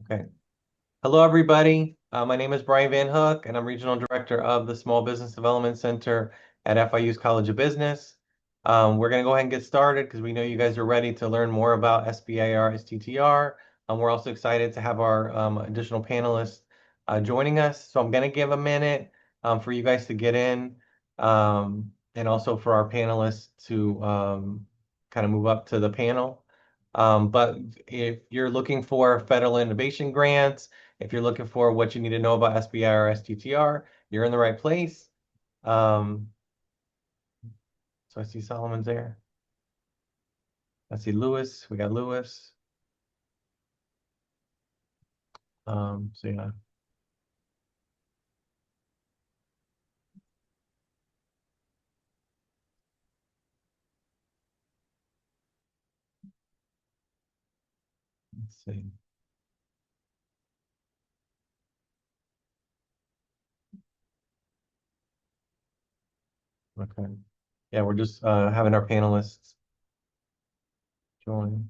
Okay. Hello, everybody. My name is Brian Van Hook, and I'm Regional Director of the Small Business Development Center at FIU's College of Business. We're going to go ahead and get started because we know you guys are ready to learn more about SBIR, STTR. We're also excited to have our additional panelists joining us. So I'm going to give a minute for you guys to get in and also for our panelists to kind of move up to the panel. But if you're looking for federal innovation grants, if you're looking for what you need to know about SBIR or STTR, you're in the right place. Um, so I see Solomon's there. I see Lewis. We got Lewis. So yeah. Let's see. Okay. Yeah, we're just having our panelists join.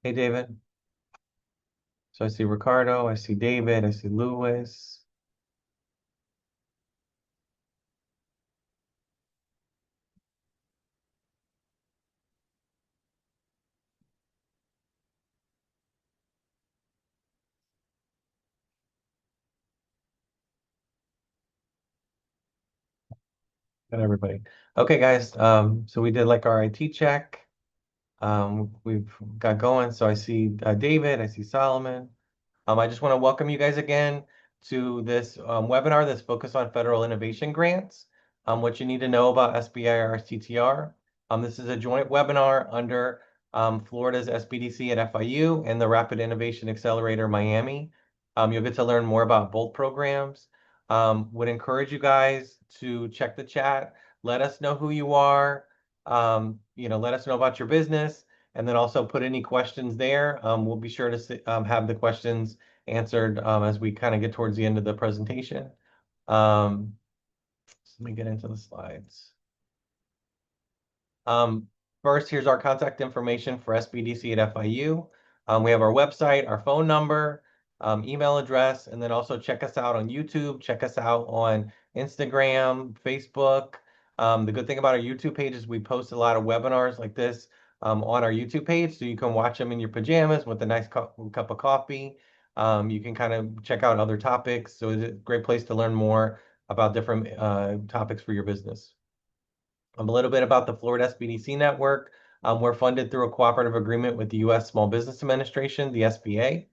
Hey, David. So I see Ricardo. I see David. I see Lewis. Got everybody. Okay, guys. So we did like our IT check. We've got going. So I see David. I see Solomon. I just want to welcome you guys again to this webinar that's focused on federal innovation grants. What you need to know about SBIR TTR. This is a joint webinar under Florida's SBDC at FIU and the Rapid Innovation Accelerator Miami. You'll get to learn more about both programs. Would encourage you guys to check the chat. Let us know who you are. Let us know about your business. And then also put any questions there. We'll be sure to have the questions answered as we kind of get towards the end of the presentation. Let me get into the slides. First, here's our contact information for SBDC at FIU. We have our website, our phone number, email address, and then also check us out on YouTube. Check us out on Instagram, Facebook. The good thing about our YouTube page is we post a lot of webinars like this on our YouTube page, so you can watch them in your pajamas with a nice cup of coffee. You can kind of check out other topics. So it's a great place to learn more about different topics for your business. A little bit about the Florida SBDC network. We're funded through a cooperative agreement with the U.S. Small Business Administration, the SBA.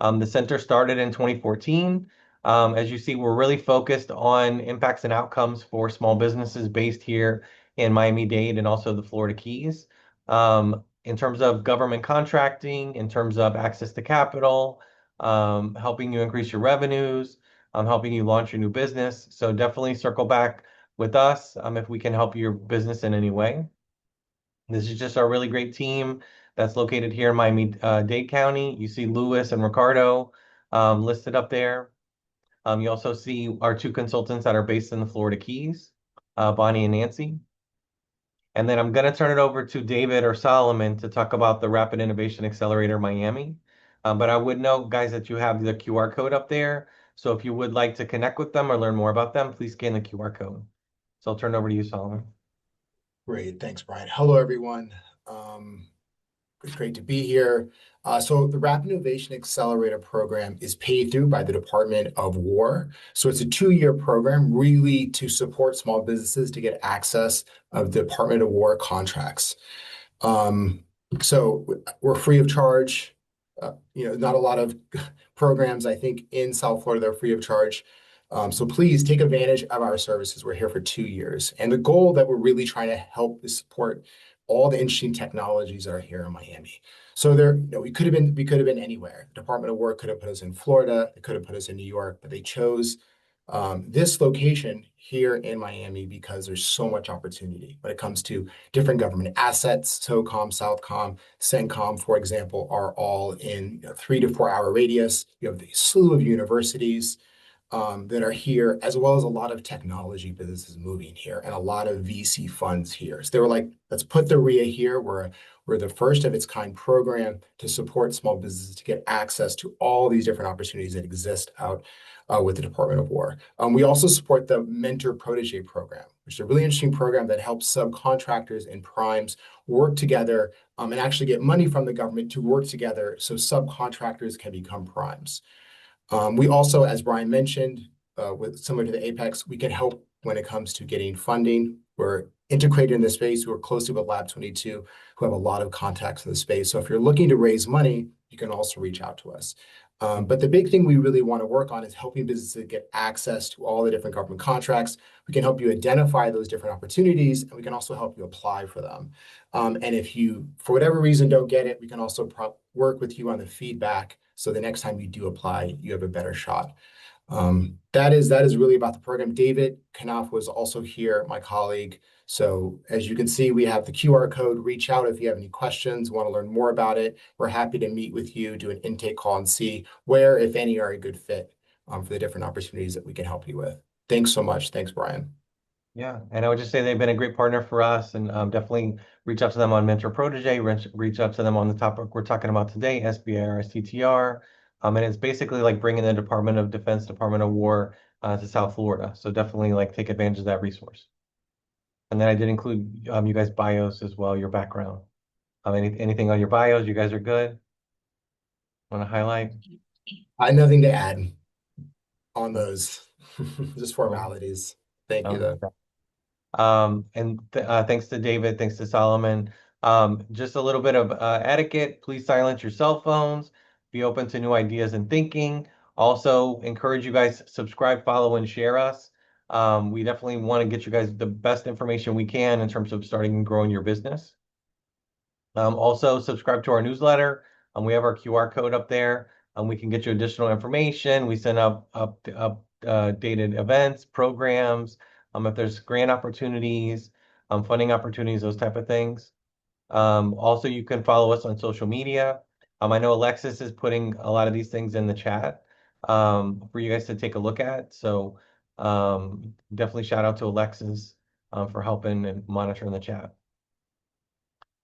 The center started in 2014. As you see, we're really focused on impacts and outcomes for small businesses based here in Miami-Dade and also the Florida Keys. In terms of government contracting, in terms of access to capital, helping you increase your revenues, helping you launch your new business. So definitely circle back with us if we can help your business in any way. This is just our really great team that's located here in Miami-Dade County. You see Lewis and Ricardo listed up there. You also see our two consultants that are based in the Florida Keys, Bonnie and Nancy. And then I'm going to turn it over to David or Solomon to talk about the Rapid Innovation Accelerator Miami. But I would note, guys, that you have the QR code up there. So if you would like to connect with them or learn more about them, please scan the QR code. So I'll turn it over to you, Solomon. Great. Thanks, Brian. Hello, everyone. It's great to be here. So the Rapid Innovation Accelerator program is paid through by the Department of War. So it's a 2-year program really to support small businesses to get access of the Department of War contracts. So we're free of charge. Not a lot of programs, I think, in South Florida that are free of charge. So please take advantage of our services. We're here for 2 years. And the goal that we're really trying to help is support all the interesting technologies that are here in Miami. So we could have been anywhere. The Department of Work could have put us in Florida. They could have put us in New York, but they chose this location here in Miami because there's so much opportunity when it comes to different government assets. SOCOM, Southcom, CENTCOM, for example, are all in 3 to 4 hour radius. You have the slew of universities. that are here, as well as a lot of technology businesses moving here and a lot of VC funds here. So they were like, let's put the RIA here. We're the first of its kind program to support small businesses to get access to all these different opportunities that exist out with the Department of War. We also support the Mentor Protege program, which is a really interesting program that helps subcontractors and primes work together and actually get money from the government to work together so subcontractors can become primes. We also, as Brian mentioned, with similar to the Apex, we can help when it comes to getting funding. We're integrated in the space. We're closely with Lab 22, who have a lot of contacts in the space. So if you're looking to raise money, you can also reach out to us. But the big thing we really want to work on is helping businesses get access to all the different government contracts. We can help you identify those different opportunities, and we can also help you apply for them. And if you, for whatever reason, don't get it, we can also work with you on the feedback. So the next time you do apply, you have a better shot. That is really about the program. David Knopf was also here, my colleague. So as you can see, we have the QR code. Reach out if you have any questions, want to learn more about it. We're happy to meet with you, do an intake call, and see where, if any, are a good fit for the different opportunities that we can help you with. Thanks so much. Thanks, Brian. Yeah, and I would just say they've been a great partner for us, and definitely reach out to them on Mentor Protege, reach out to them on the topic we're talking about today, SBIR, STTR. And it's basically like bringing the Department of Defense, Department of War to South Florida. So definitely like take advantage of that resource. And then I did include you guys' bios as well, your background. Anything on your bios? You guys are good? Want to highlight? I have nothing to add on those, just Oh, formalities. Thank you, okay. though. And thanks to David, thanks to Solomon. Just a little bit of etiquette. Please silence your cell phones. Be open to new ideas and thinking. Also, encourage you guys subscribe, follow, and share us. We definitely want to get you guys the best information we can in terms of starting and growing your business. Also, subscribe to our newsletter. We have our QR code up there. We can get you additional information. We send up dated events, programs, if there's grant opportunities, funding opportunities, those type of things. Also, you can follow us on social media. I know Alexis is putting a lot of these things in the chat for you guys to take a look at. So definitely shout out to Alexis for helping and monitoring the chat.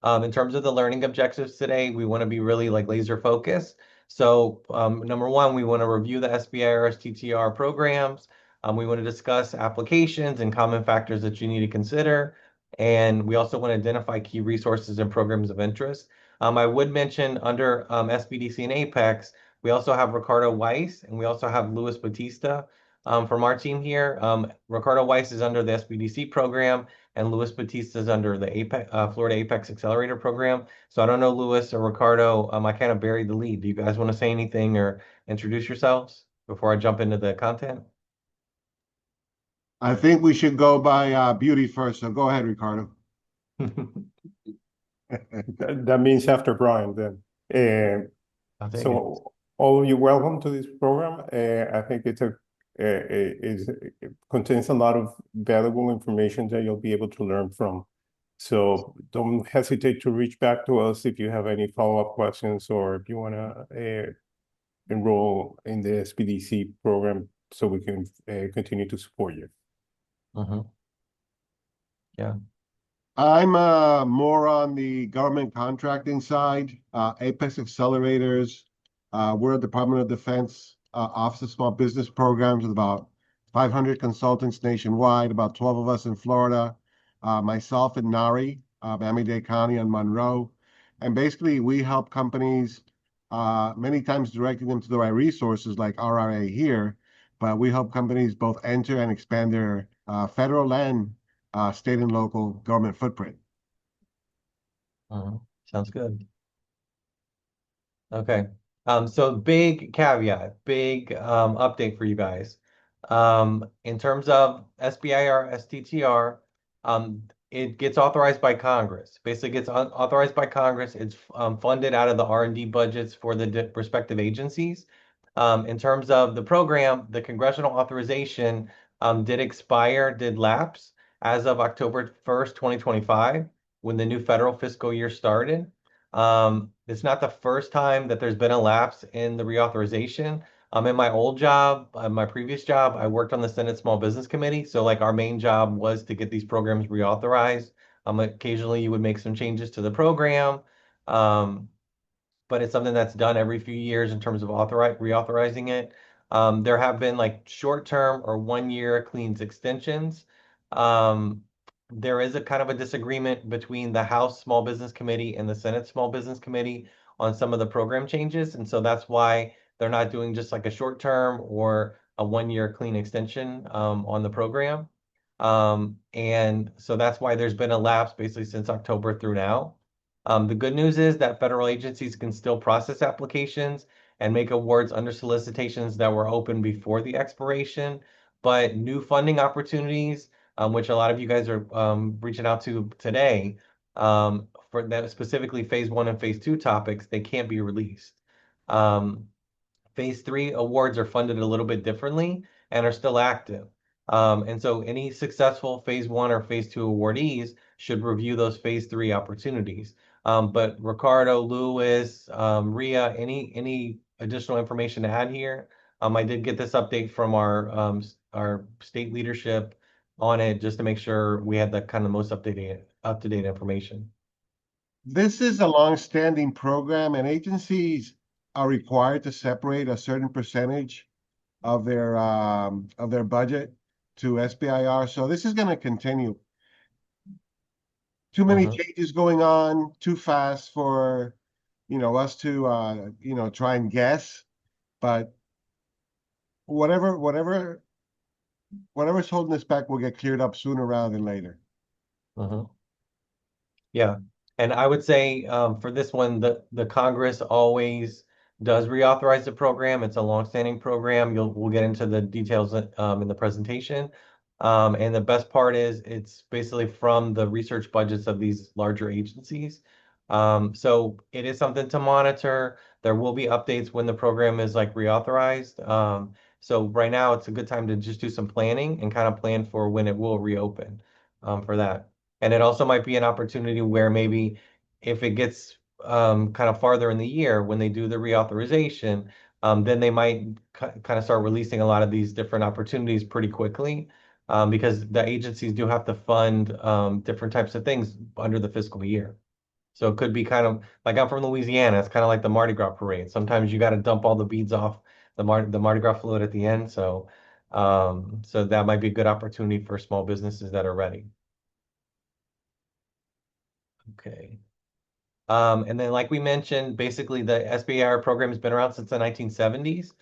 In terms of the learning objectives today, we want to be really like laser focused. So number one, we want to review the SBIR STTR programs. We want to discuss applications and common factors that you need to consider. And we also want to identify key resources and programs of interest. I would mention under SBDC and Apex, we also have Ricardo Weiss and we also have Luis Batista from our team here. Ricardo Weiss is under the SBDC program and Luis Batista is under the Florida Apex Accelerator program. So I don't know, Luis or Ricardo, I kind of buried the lead. Do you guys want to say anything or introduce yourselves before I jump into the content? I think we should go by beauty first. So go ahead, Ricardo. That means after Brian then. I'll take it. So all of you, welcome to this program. I think it contains a lot of valuable information that you'll be able to learn from. So don't hesitate to reach back to us if you have any follow-up questions or if you want to enroll in the SBDC program so we can continue to support you. Yeah. I'm more on the government contracting side. Apex Accelerators. We're a Department of Defense Office of Small Business Programs with about 500 consultants nationwide, about 12 of us in Florida, myself and Nari, Miami-Dade County and Monroe. And basically, we help companies, many times directing them to the right resources like RRA here, but we help companies both enter and expand their federal and state and local government footprint. Sounds good. Okay. So big caveat, big update for you guys. In terms of SBIR, STTR, it gets authorized by Congress. Basically, gets authorized by Congress. It's funded out of the R&D budgets for the respective agencies. In terms of the program, the congressional authorization did lapse as of October 1st, 2025, when the new federal fiscal year started. It's not the first time that there's been a lapse in the reauthorization. In my old job, my previous job, I worked on the Senate Small Business Committee. So like our main job was to get these programs reauthorized. Occasionally you would make some changes to the program. Um, but it's something that's done every few years in terms of reauthorizing it. There have been like short-term or 1 year cleans extensions. Um, there is a kind of a disagreement between the House Small Business Committee and the Senate Small Business Committee on some of the program changes. And so that's why they're not doing just like a short term or a 1 year clean extension on the program. And so that's why there's been a lapse basically since October through now. The good news is that federal agencies can still process applications and make awards under solicitations that were open before the expiration, but new funding opportunities, which a lot of you guys are reaching out to today, for that specifically phase 1 and phase 2 topics, they can't be released. Phase 3 awards are funded a little bit differently and are still active. And so any successful phase 1 or phase 2 awardees should review those phase 3 opportunities. But Ricardo, Lewis, Ria, any additional information to add here? I did get this update from our state leadership on it just to make sure we had the kind of most up-to-date information. This is a long-standing program, and agencies are required to separate a certain percentage of their budget to SBIR. So this is going to continue. Too many changes going on, too fast for us to try and guess. But whatever's holding us back will get cleared up sooner rather than later. Yeah, and I would say for this one, the Congress always does reauthorize the program. It's a longstanding program. We'll get into the details in the presentation. And the best part is it's basically from the research budgets of these larger agencies. So it is something to monitor. There will be updates when the program is like reauthorized. So right now it's a good time to just do some planning and kind of plan for when it will reopen for that. And it also might be an opportunity where maybe if it gets kind of farther in the year when they do the reauthorization, then they might kind of start releasing a lot of these different opportunities pretty quickly because the agencies do have to fund different types of things under the fiscal year. So it could be kind of like I'm from Louisiana. It's kind of like the Mardi Gras parade. Sometimes you got to dump all the beads off the Mardi Gras float at the end. So that might be a good opportunity for small businesses that are ready. Okay. And then, like we mentioned, basically the SBIR program has been around since the 1970s.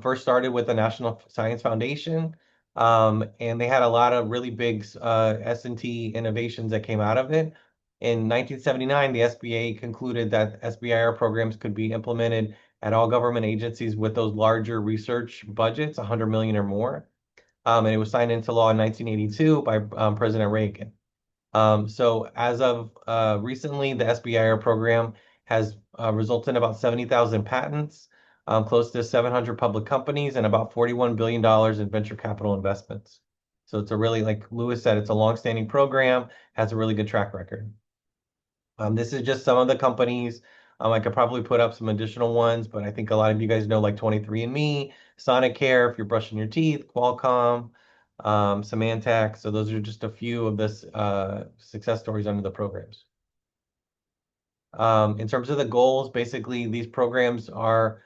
First started with the National Science Foundation, and they had a lot of really big S&T innovations that came out of it. In 1979, the SBA concluded that SBIR programs could be implemented at all government agencies with those larger research budgets, 100 million or more. And it was signed into law in 1982 by President Reagan. So as of recently, the SBIR program has resulted in about 70,000 patents, close to 700 public companies, and about $41 billion in venture capital investments. So it's a really, like Lewis said, it's a long-standing program, has a really good track record. This is just some of the companies. I could probably put up some additional ones, but I think a lot of you guys know like 23andMe, Sonicare, if you're brushing your teeth, Qualcomm, Symantec. So those are just a few of the success stories under the programs. In terms of the goals, basically these programs are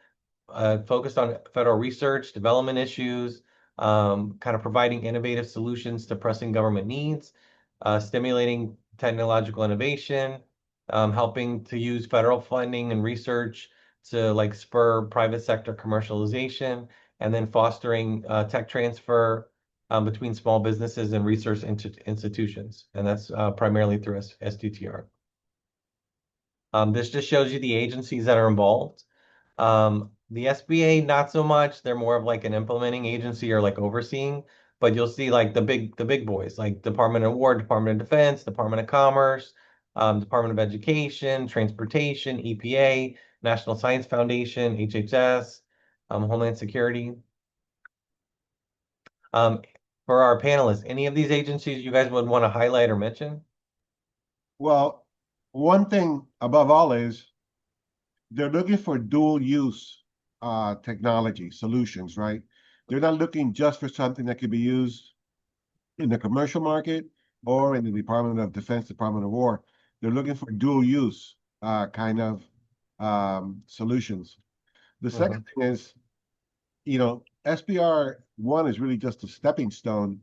focused on federal research, development issues, kind of providing innovative solutions to pressing government needs, stimulating technological innovation, helping to use federal funding and research to like spur private sector commercialization, and then fostering tech transfer between small businesses and research institutions. And that's primarily through STTR. This just shows you the agencies that are involved. The SBA, not so much. They're more of like an implementing agency or like overseeing, but you'll see like the big boys, like Department of War, Department of Defense, Department of Commerce, Department of Education, Transportation, EPA, National Science Foundation, HHS, Homeland Security. For our panelists, any of these agencies you guys would want to highlight or mention? Well, one thing above all is they're looking for dual use technology solutions, right? They're not looking just for something that could be used in the commercial market or in the Department of Defense, Department of War. They're looking for dual use kind of solutions. The second thing is, SBIR one is really just a stepping stone.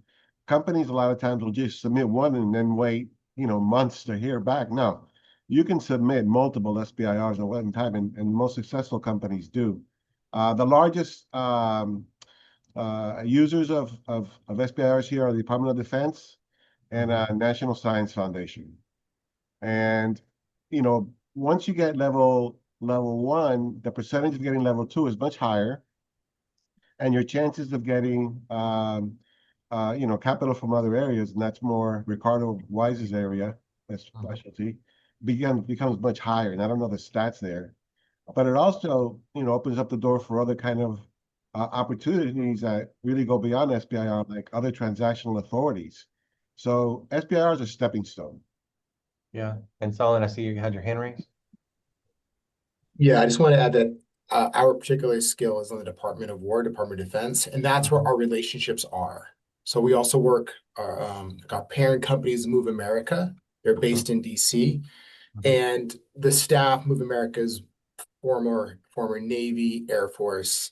Companies a lot of times will just submit one and then wait, months to hear back. No, you can submit multiple SBIRs at one time, and most successful companies do. The largest users of SBIRs here are the Department of Defense and National Science Foundation. And once you get level one, the percentage of getting level two is much higher, and your chances of getting capital from other areas, and that's more Ricardo Wise's area, that's specialty, becomes much higher. And I don't know the stats there, but it also opens up the door for other kind of opportunities that really go beyond SBIR, like other transactional authorities. So SBIR is a stepping stone. Yeah. And Solon, I see you had your hand raised. Yeah, I just want to add that our particular skill is on the Department of War, Department of Defense, and that's where our relationships are. So we also work, our parent company is Move America. They're based in DC, and the staff, Move America's former Navy, Air Force,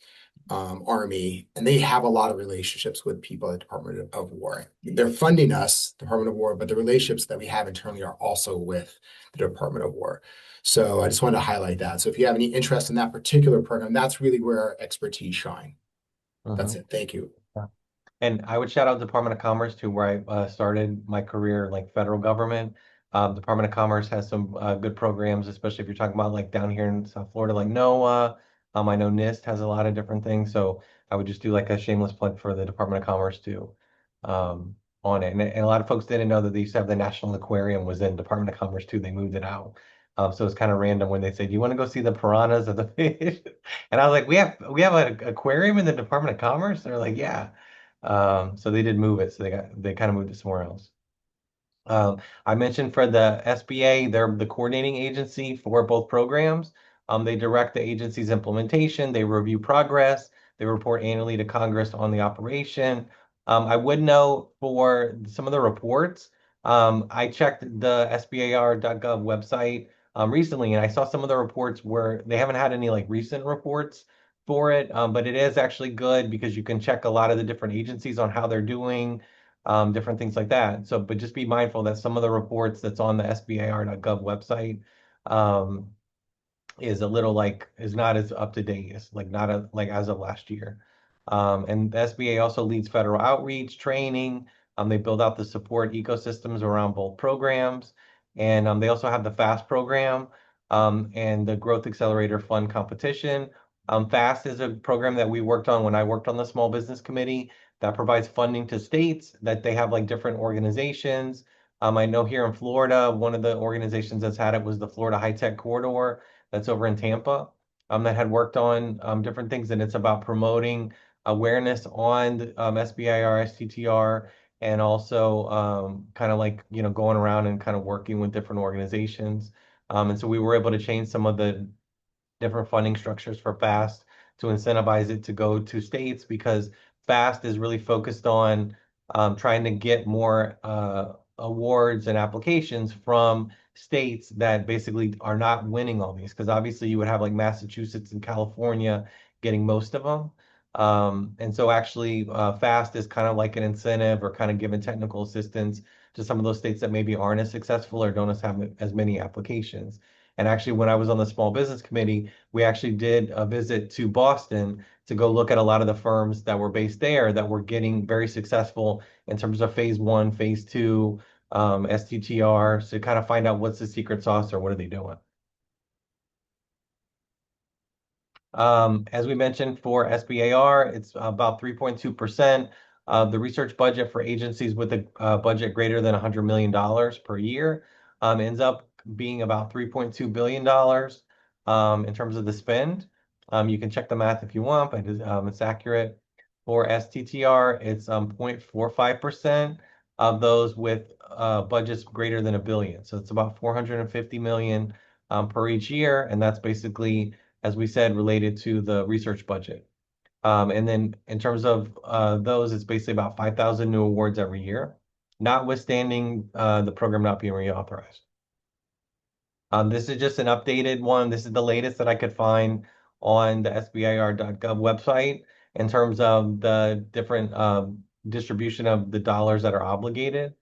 Army, and they have a lot of relationships with people at the Department of War. They're funding us, Department of War, but the relationships that we have internally are also with the Department of War. So I just wanted to highlight that. So if you have any interest in that particular program, that's really where our expertise shine. That's it. Thank you. Yeah. And I would shout out Department of Commerce too, where I started my career, like federal government. Department of Commerce has some good programs, especially if you're talking about like down here in South Florida, like NOAA. I know NIST has a lot of different things, so I would just do like a shameless plug for the Department of Commerce too, on it. And a lot of folks didn't know that they used to have the National Aquarium was in Department of Commerce too. They moved it out. So it's kind of random when they say, "Do you want to go see the piranhas of the fish?" And I was like, "We have an aquarium in the Department of Commerce." They're like, "Yeah." So they did move it, so they kind of moved it somewhere else. I mentioned for the SBA, they're the coordinating agency for both programs. They direct the agency's implementation, they review progress, they report annually to Congress on the operation. I would note for some of the reports, I checked the SBAR.gov website recently, and I saw some of the reports where they haven't had any like recent reports for it, but it is actually good because you can check a lot of the different agencies on how they're doing, different things like that. So, but just be mindful that some of the reports that's on the SBIR.gov website um, is a little like is not as up to date. It's like not like as of last year. And the SBA also leads federal outreach training. They build out the support ecosystems around both programs, and they also have the FAST program and the Growth Accelerator Fund competition. FAST is a program that we worked on when I worked on the Small Business Committee that provides funding to states that they have like different organizations. I know here in Florida, one of the organizations that's had it was the Florida High Tech Corridor that's over in Tampa, that had worked on different things, and it's about promoting awareness on SBIR, STTR, and also kind of like, going around and kind of working with different organizations. And so we were able to change some of the different funding structures for FAST to incentivize it to go to states because FAST is really focused on trying to get more awards and applications from states that basically are not winning all these. Because obviously you would have like Massachusetts and California getting most of them. And so actually FAST is kind of like an incentive or kind of giving technical assistance to some of those states that maybe aren't as successful or don't have as many applications. And actually, when I was on the Small Business Committee, we actually did a visit to Boston to go look at a lot of the firms that were based there that were getting very successful in terms of phase one, phase two, STTR, to kind of find out what's the secret sauce or what are they doing. As we mentioned for SBAR, it's about 3.2% of the research budget for agencies with a budget greater than $100 million per year. Ends up being about $3.2 billion in terms of the spend. You can check the math if you want, but it's accurate. For STTR, it's 0.45% of those with budgets greater than $1 billion. So it's about 450 million per each year, and that's basically as we said, related to the research budget. And then in terms of those, it's basically about 5,000 new awards every year, notwithstanding the program not being reauthorized. This is just an updated one. This is the latest that I could find on the SBIR.gov website in terms of the different distribution of the dollars that are obligated.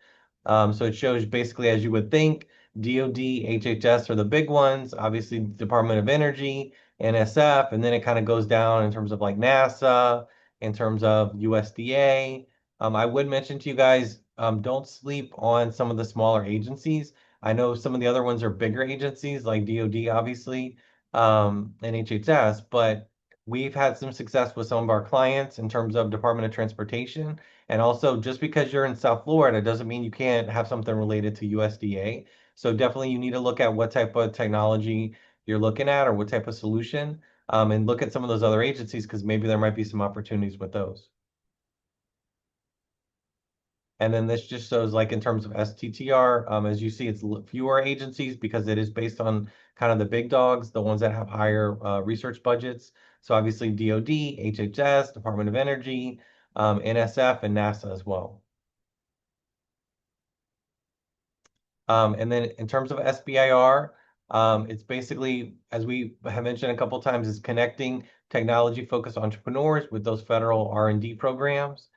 So it shows basically, as you would think, DoD, HHS are the big ones, obviously Department of Energy, NSF, and then it kind of goes down in terms of like NASA, in terms of USDA. I would mention to you guys, don't sleep on some of the smaller agencies. I know some of the other ones are bigger agencies like DoD, obviously, and HHS, but we've had some success with some of our clients in terms of Department of Transportation. And also, just because you're in South Florida doesn't mean you can't have something related to USDA. So definitely you need to look at what type of technology you're looking at or what type of solution, and look at some of those other agencies because maybe there might be some opportunities with those. And then this just shows like in terms of STTR, as you see, it's fewer agencies because it is based on kind of the big dogs, the ones that have higher research budgets. So obviously DoD, HHS, Department of Energy, NSF, and NASA as well. And then in terms of SBIR, it's basically, as we have mentioned a couple of times, is connecting technology-focused entrepreneurs with those federal R&D programs.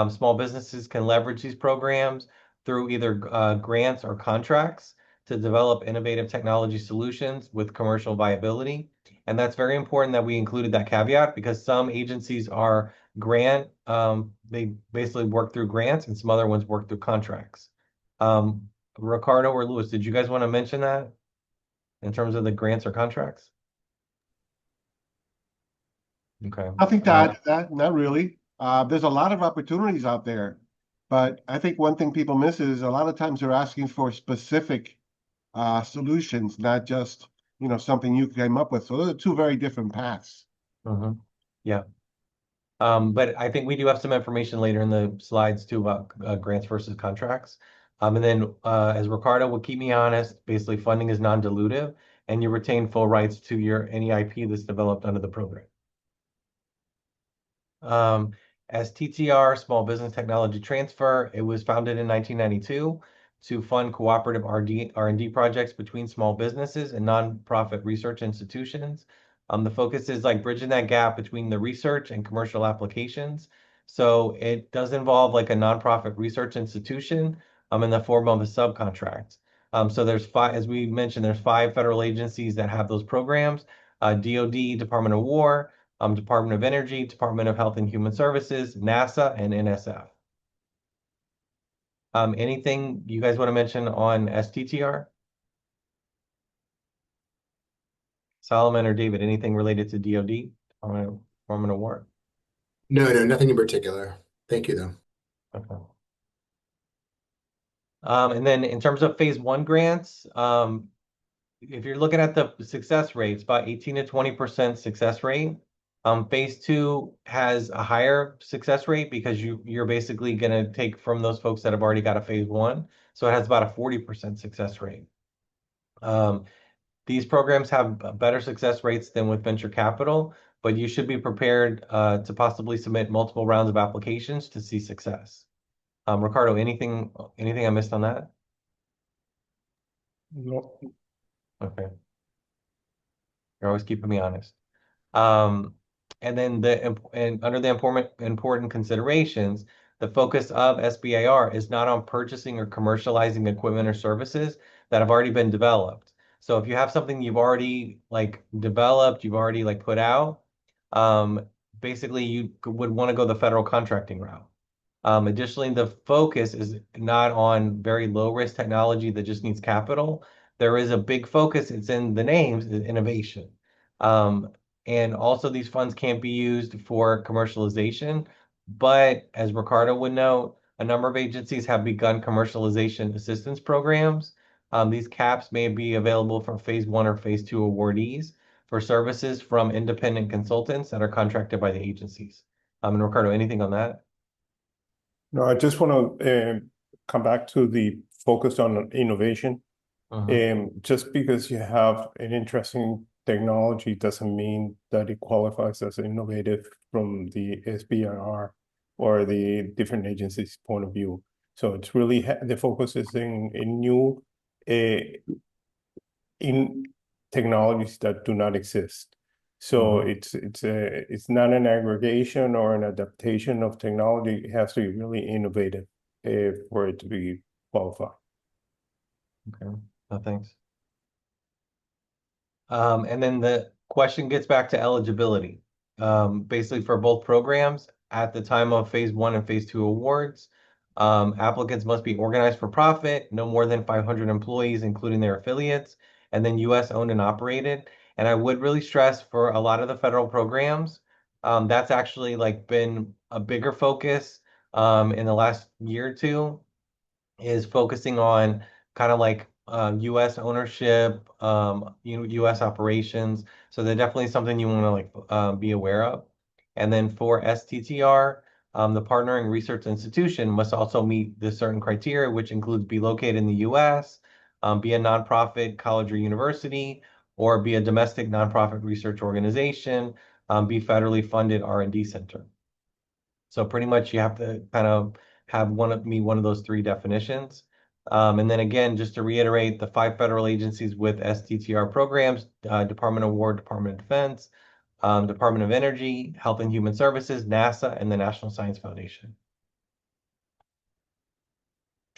Small businesses can leverage these programs through either grants or contracts to develop innovative technology solutions with commercial viability. And that's very important that we included that caveat because some agencies are they basically work through grants and some other ones work through contracts. Ricardo or Lewis, did you guys want to mention that in terms of the grants or contracts? Okay. Nothing to add to that, not really. There's a lot of opportunities out there, but I think one thing people miss is a lot of times they're asking for specific solutions, not just, something you came up with. So those are two very different paths. Yeah. But I think we do have some information later in the slides too about grants versus contracts. And then as Ricardo will keep me honest, basically funding is non-dilutive and you retain full rights to any IP that's developed under the program. STTR, Small Business Technology Transfer, it was founded in 1992 to fund cooperative R&D projects between small businesses and nonprofit research institutions. The focus is like bridging that gap between the research and commercial applications. So it does involve like a nonprofit research institution in the form of a subcontract. So there's five, as we mentioned, there's 5 federal agencies that have those programs, DoD, Department of War, Department of Energy, Department of Health and Human Services, NASA, and NSF. Anything you guys want to mention on STTR? Solomon or David, anything related to DoD, Department of War? No, nothing in particular. Thank you, though. Okay. And then in terms of phase 1 grants, if you're looking at the success rates, about 18 to 20% success rate. Phase 2 has a higher success rate because you're basically going to take from those folks that have already got a phase 1. So it has about a 40% success rate. These programs have better success rates than with venture capital, but you should be prepared to possibly submit multiple rounds of applications to see success. Ricardo, anything I missed on that? No. Okay. You're always keeping me honest. And then under the important considerations, the focus of SBIR is not on purchasing or commercializing equipment or services that have already been developed. So if you have something you've already like developed, you've already like put out, basically you would want to go the federal contracting route. Additionally, the focus is not on very low risk technology that just needs capital. There is a big focus, it's in the names, is innovation. And also these funds can't be used for commercialization, but as Ricardo would know, a number of agencies have begun commercialization assistance programs. These caps may be available for phase 1 or phase 2 awardees for services from independent consultants that are contracted by the agencies. And Ricardo, anything on that? No, I just want to come back to the focus on innovation. Just because you have an interesting technology doesn't mean that it qualifies as innovative from the SBIR or the different agencies' point of view. So it's really the focus is in new in technologies that do not exist. So it's not an aggregation or an adaptation of technology. It has to be really innovative for it to be qualified. Okay, no, thanks. And then the question gets back to eligibility. Basically for both programs, at the time of phase 1 and phase 2 awards, applicants must be organized for profit, no more than 500 employees, including their affiliates, and then US owned and operated. And I would really stress for a lot of the federal programs, that's actually like been a bigger focus in the last year or two, is focusing on kind of like US ownership, US operations. So they're definitely something you want to like be aware of. And then for STTR, the partnering research institution must also meet the certain criteria, which includes be located in the US, be a nonprofit college or university, or be a domestic nonprofit research organization, be federally funded R&D center. So pretty much you have to kind of have meet one of those three definitions. And then again, just to reiterate, the 5 federal agencies with STTR programs, Department of War, Department of Defense, Department of Energy, Health and Human Services, NASA, and the National Science Foundation.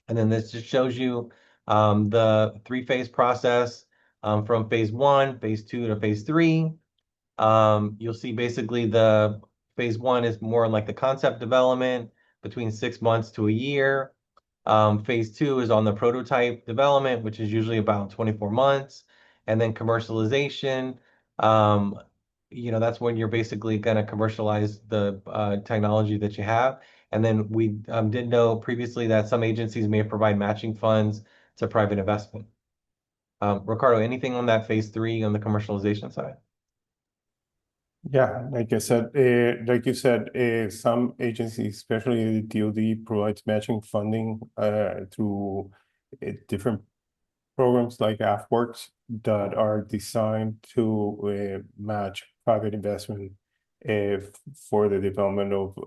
And then this just shows you the 3-phase process from phase 1, phase 2 to phase 3. You'll see basically the phase 1 is more like the concept development between 6 months to a year. Phase 2 is on the prototype development, which is usually about 24 months. And then commercialization, that's when you're basically going to commercialize the technology that you have. And then we did know previously that some agencies may provide matching funds to private investment. Ricardo, anything on that phase 3 on the commercialization side? Yeah, like you said, some agencies, especially the DoD, provides matching funding through different programs like AFWorks that are designed to match private investment for the development of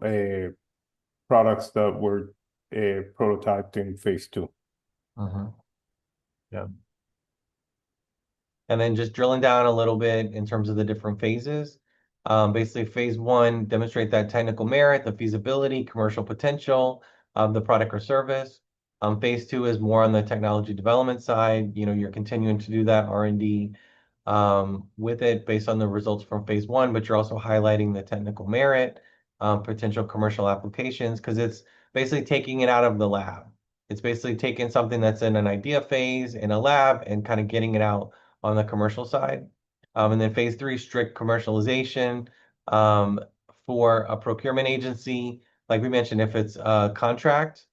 products that were prototyped in phase 2. Yeah. And then just drilling down a little bit in terms of the different phases. Basically, phase 1, demonstrate that technical merit, the feasibility, commercial potential of the product or service. Phase 2 is more on the technology development side. You're continuing to do that R&D with it based on the results from phase 1, but you're also highlighting the technical merit, potential commercial applications, because it's basically taking it out of the lab. It's basically taking something that's in an idea phase in a lab and kind of getting it out on the commercial side. And then phase 3, strict commercialization for a procurement agency. Like we mentioned, if it's a contract,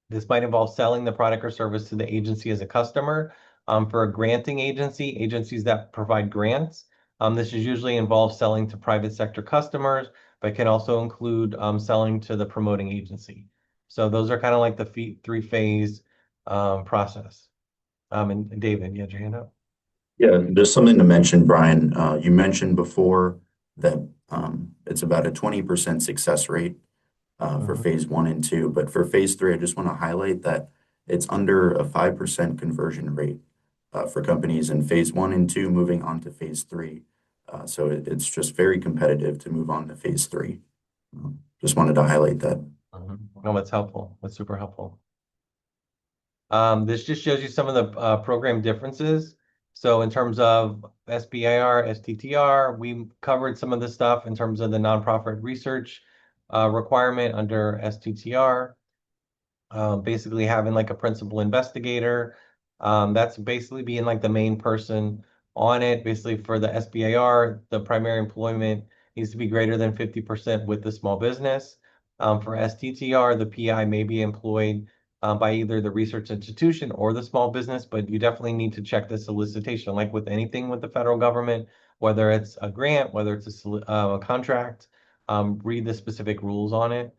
this might involve selling the product or service to the agency as a customer. For a granting agency, agencies that provide grants, this is usually involves selling to private sector customers, but can also include selling to the promoting agency. So those are kind of like the 3-phase process. And David, you had your hand up. Yeah, there's something to mention, Brian. You mentioned before that it's about a 20% success rate for phase 1 and 2, but for phase 3, I just want to highlight that it's under a 5% conversion rate for companies in phase 1 and 2 moving on to phase 3. So it's just very competitive to move on to phase 3. Just wanted to highlight that. No, that's helpful. That's super helpful. This just shows you some of the program differences. So in terms of SBIR, STTR, we covered some of the stuff in terms of the nonprofit research requirement under STTR. Basically having like a principal investigator. That's basically being like the main person on it. Basically for the SBIR, the primary employment needs to be greater than 50% with the small business. For STTR, the PI may be employed by either the research institution or the small business, but you definitely need to check the solicitation, like with anything with the federal government, whether it's a grant, whether it's a contract, read the specific rules on it.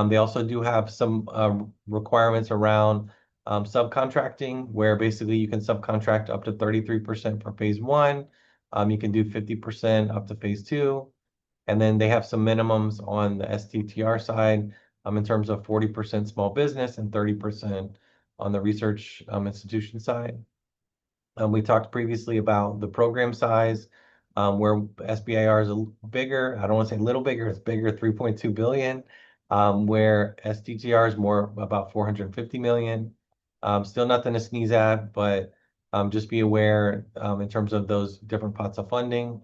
They also do have some requirements around subcontracting, where basically you can subcontract up to 33% for phase 1, You can do 50% up to phase 2. And then they have some minimums on the STTR side, in terms of 40% small business and 30% on the research institution side. We talked previously about the program size, where SBIR is a bigger. I don't want to say a little bigger, it's bigger, 3.2 billion, where STTR is more about 450 million. Still nothing to sneeze at, but just be aware in terms of those different pots of funding.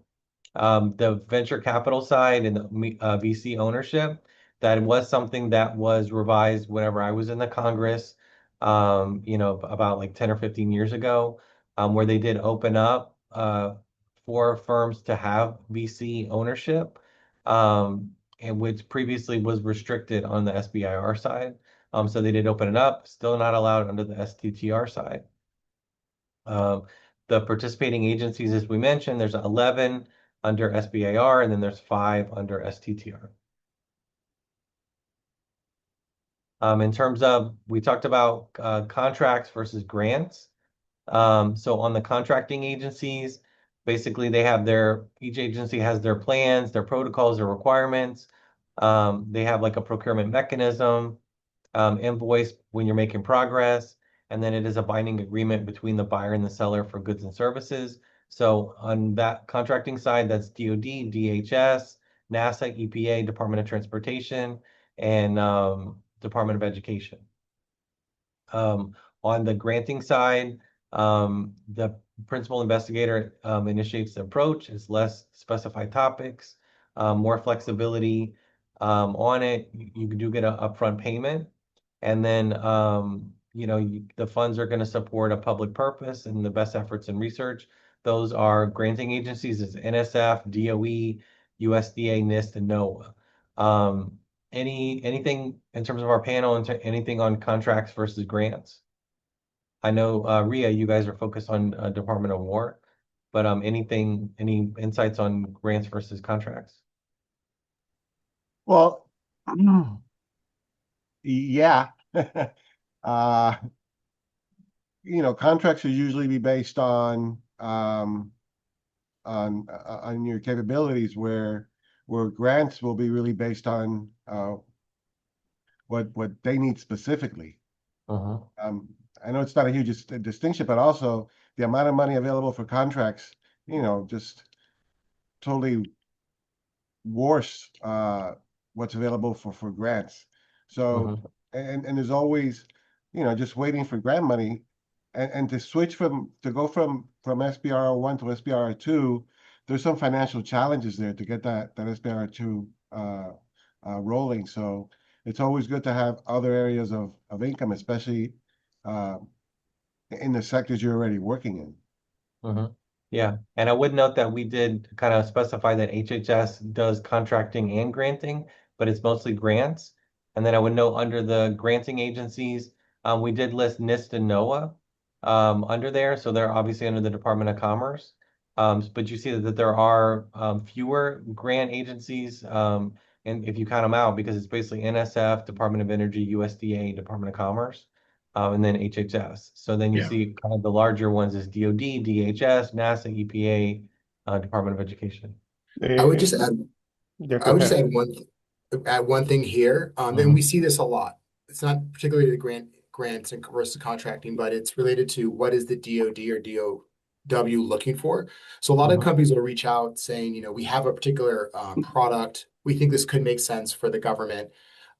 The venture capital side and the VC ownership, that was something that was revised whenever I was in the Congress, about like 10 or 15 years ago, where they did open up for firms to have VC ownership, and which previously was restricted on the SBIR side. So they did open it up, still not allowed under the STTR side. The participating agencies, as we mentioned, there's 11 under SBIR, and then there's 5 under STTR. In terms of, we talked about contracts versus grants. So on the contracting agencies, basically each agency has their plans, their protocols, their requirements. They have like a procurement mechanism, invoice when you're making progress, and then it is a binding agreement between the buyer and the seller for goods and services. So on that contracting side, that's DoD, DHS, NASA, EPA, Department of Transportation, and Department of Education. On the granting side, the principal investigator initiates the approach. It's less specified topics, more flexibility on it. You do get an upfront payment, and then the funds are going to support a public purpose and the best efforts in research. Those are granting agencies is NSF, DOE, USDA, NIST, and NOAA. Anything in terms of our panel, anything on contracts versus grants? I know, Ria, you guys are focused on Department of War, but any insights on grants versus contracts? Well, yeah. Contracts are usually be based on your capabilities, where grants will be really based on what they need specifically. I know it's not a huge distinction, but also the amount of money available for contracts, just totally dwarfs what's available for grants. So, and there's always, just waiting for grant money, and to go from SBIR1 to SBIR2, there's some financial challenges there to get that SBIR2 rolling. So it's always good to have other areas of income, especially in the sectors you're already working in. Yeah, and I would note that we did kind of specify that HHS does contracting and granting, but it's mostly grants. And then I would note under the granting agencies, we did list NIST and NOAA under there, so they're obviously under the Department of Commerce. But you see that there are fewer grant agencies, and if you count them out, because it's basically NSF, Department of Energy, USDA, Department of Commerce, and then HHS. So then you see kind of the larger ones is DoD, DHS, NASA, EPA, Department of Education. I would just add, Yeah, I go would just ahead. add one thing here. And we see this a lot. It's not particularly the grants and versus contracting, but it's related to what is the DoD or DOW looking for. So a lot of companies will reach out saying, we have a particular product. We think this could make sense for the government.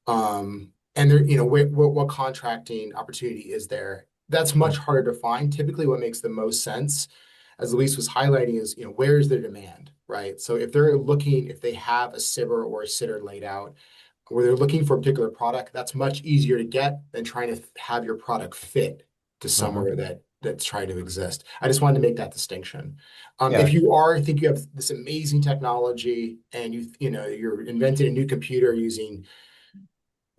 And there, what contracting opportunity is there? That's much harder to find. Typically, what makes the most sense, as Elise was highlighting, is where is the demand, right? So if they have a SBIR or a STTR laid out, where they're looking for a particular product, that's much easier to get than trying to have your product fit to somewhere that's trying to exist. I just wanted to make that distinction. If you think you have this amazing technology and you're inventing a new computer using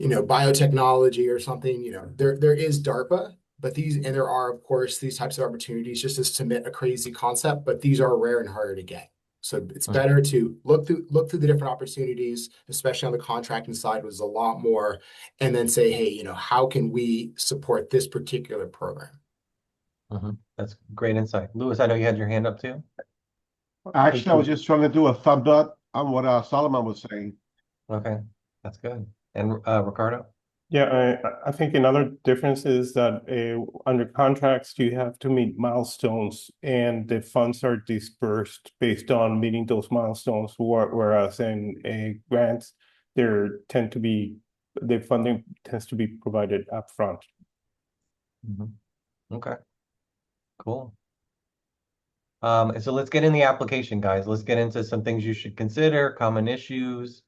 biotechnology or something, there is DARPA, but there are, of course, these types of opportunities just to submit a crazy concept, but these are rare and harder to get. So it's better to look through the different opportunities, especially on the contracting side, was a lot more, and then say, hey, how can we support this particular program? That's great insight. Louis, I know you had your hand up too. Actually, I was just trying to do a thumb up on what Solomon was saying. Okay, that's good. And Ricardo? Yeah, I think another difference is that under contracts, you have to meet milestones and the funds are dispersed based on meeting those milestones, whereas in grants, the funding tends to be provided upfront. Okay, cool. So let's get in the application, guys. Let's get into some things you should consider, common issues.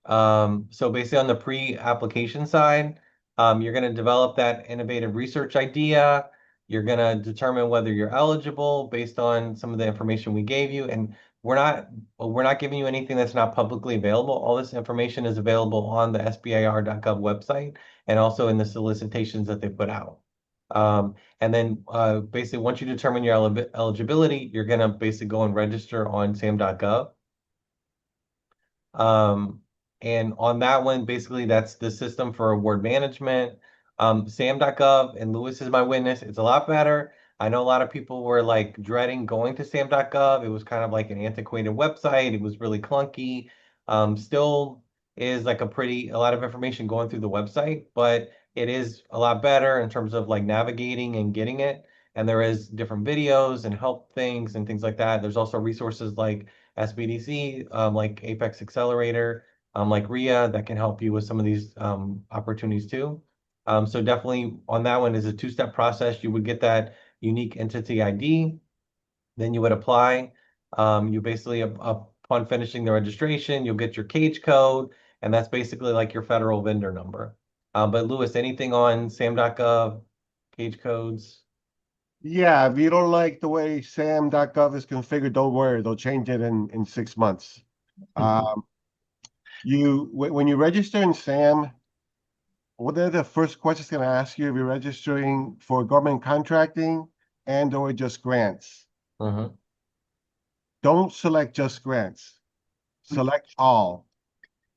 So basically on the pre-application side, you're going to develop that innovative research idea. You're going to determine whether you're eligible based on some of the information we gave you. And we're not giving you anything that's not publicly available. All this information is available on the SBIR.gov website and also in the solicitations that they put out. And then basically once you determine your eligibility, you're going to basically go and register on SAM.gov. And on that one, basically, that's the system for award management. SAM.gov, and Lewis is my witness. It's a lot better. I know a lot of people were like dreading going to SAM.gov. It was kind of like an antiquated website. It was really clunky. Still is like a lot of information going through the website, but it is a lot better in terms of like navigating and getting it. And there is different videos and help things and things like that. There's also resources like SBDC, like Apex Accelerator, like RIA, that can help you with some of these opportunities too. So definitely on that one is a two-step process. You would get that unique entity ID, then you would apply. You basically, upon finishing the registration, you'll get your cage code, and that's basically like your federal vendor number. But Lewis, anything on SAM.gov, cage codes? Yeah, if you don't like the way SAM.gov is configured, don't worry, they'll change it in 6 months. Um, when you register in SAM, what are the first questions going to ask you if you're registering for government contracting and or just grants? Mhm. Don't select just grants. Select all.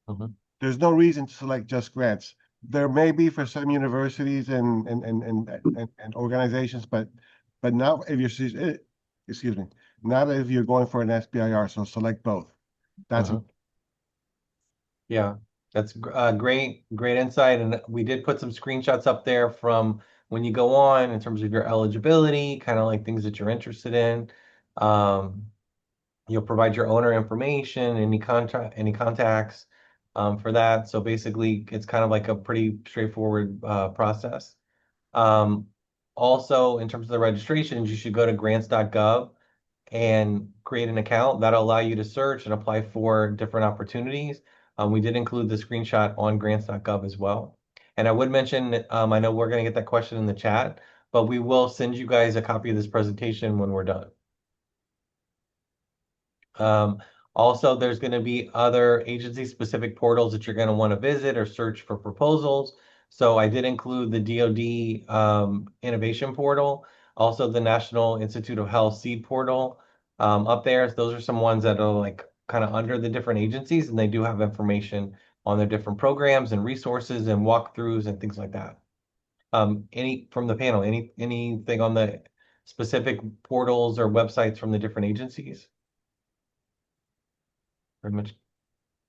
Mhm. There's no reason to select just grants. There may be for some universities and organizations, but not if you're excuse me, not if you're going for an SBIR. So select both. That's Mhm. Yeah, that's great insight. And we did put some screenshots up there from when you go on in terms of your eligibility, kind of like things that you're interested in. Um, you'll provide your owner information, any contacts for that. So basically, it's kind of like a pretty straightforward process. Um, Also, in terms of the registrations, you should go to grants.gov and create an account. That'll allow you to search and apply for different opportunities. We did include the screenshot on grants.gov as well. And I would mention, I know we're going to get that question in the chat, but we will send you guys a copy of this presentation when we're done. Um, Also, there's going to be other agency-specific portals that you're going to want to visit or search for proposals. So I did include the DoD Innovation Portal, also the National Institute of Health Seed Portal up there. Those are some ones that are like kind of under the different agencies, and they do have information on their different programs and resources and walkthroughs and things like that. Any from the panel, anything on the specific portals or websites from the different agencies? Pretty much.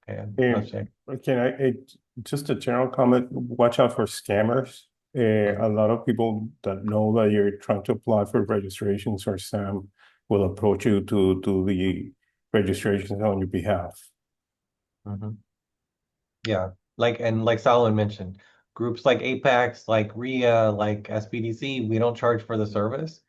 Okay, let's check. Can just a general comment, watch out for scammers. A lot of people that know that you're trying to apply for registrations or SAM will approach you to do the registrations on your behalf. Mhm. Yeah, like Solomon mentioned, groups like Apex, like RIA, like SBDC, we don't charge for the service.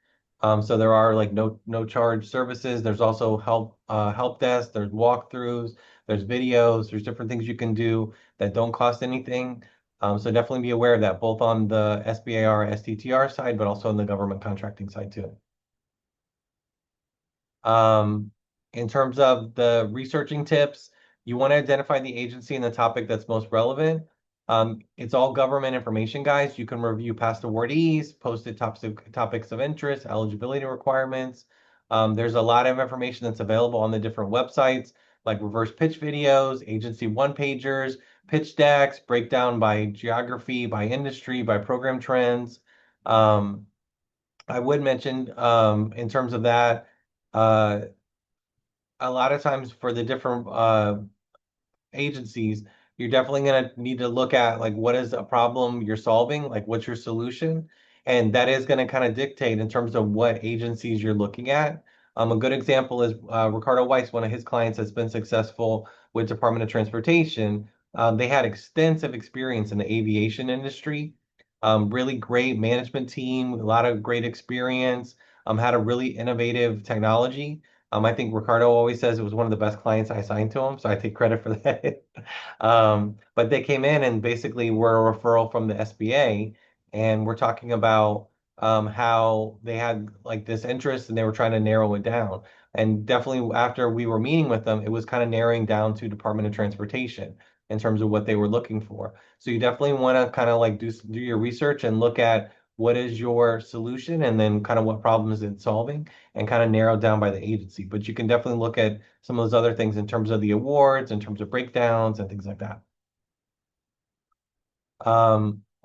So there are like no charge services. There's also help desk, there's walkthroughs, there's videos, there's different things you can do that don't cost anything. So definitely be aware of that, both on the SBIR, STTR side, but also on the government contracting side too. Um, in terms of the researching tips, you want to identify the agency and the topic that's most relevant. It's all government information, guys. You can review past awardees, posted topics of interest, eligibility requirements. There's a lot of information that's available on the different websites, like reverse pitch videos, agency one-pagers, pitch decks, breakdown by geography, by industry, by program trends. I would mention in terms of that, uh, a lot of times for the different agencies, you're definitely going to need to look at like what is a problem you're solving, like what's your solution, and that is going to kind of dictate in terms of what agencies you're looking at. A good example is Ricardo Weiss, one of his clients that's been successful with Department of Transportation. They had extensive experience in the aviation industry, really great management team, a lot of great experience, had a really innovative technology. I think Ricardo always says it was one of the best clients I assigned to him, so I take credit for that. But they came in and basically were a referral from the SBA, and we're talking about how they had like this interest and they were trying to narrow it down. And definitely after we were meeting with them, it was kind of narrowing down to Department of Transportation in terms of what they were looking for. So you definitely want to kind of like do your research and look at what is your solution and then kind of what problems it's solving and kind of narrowed down by the agency. But you can definitely look at some of those other things in terms of the awards, in terms of breakdowns and things like that.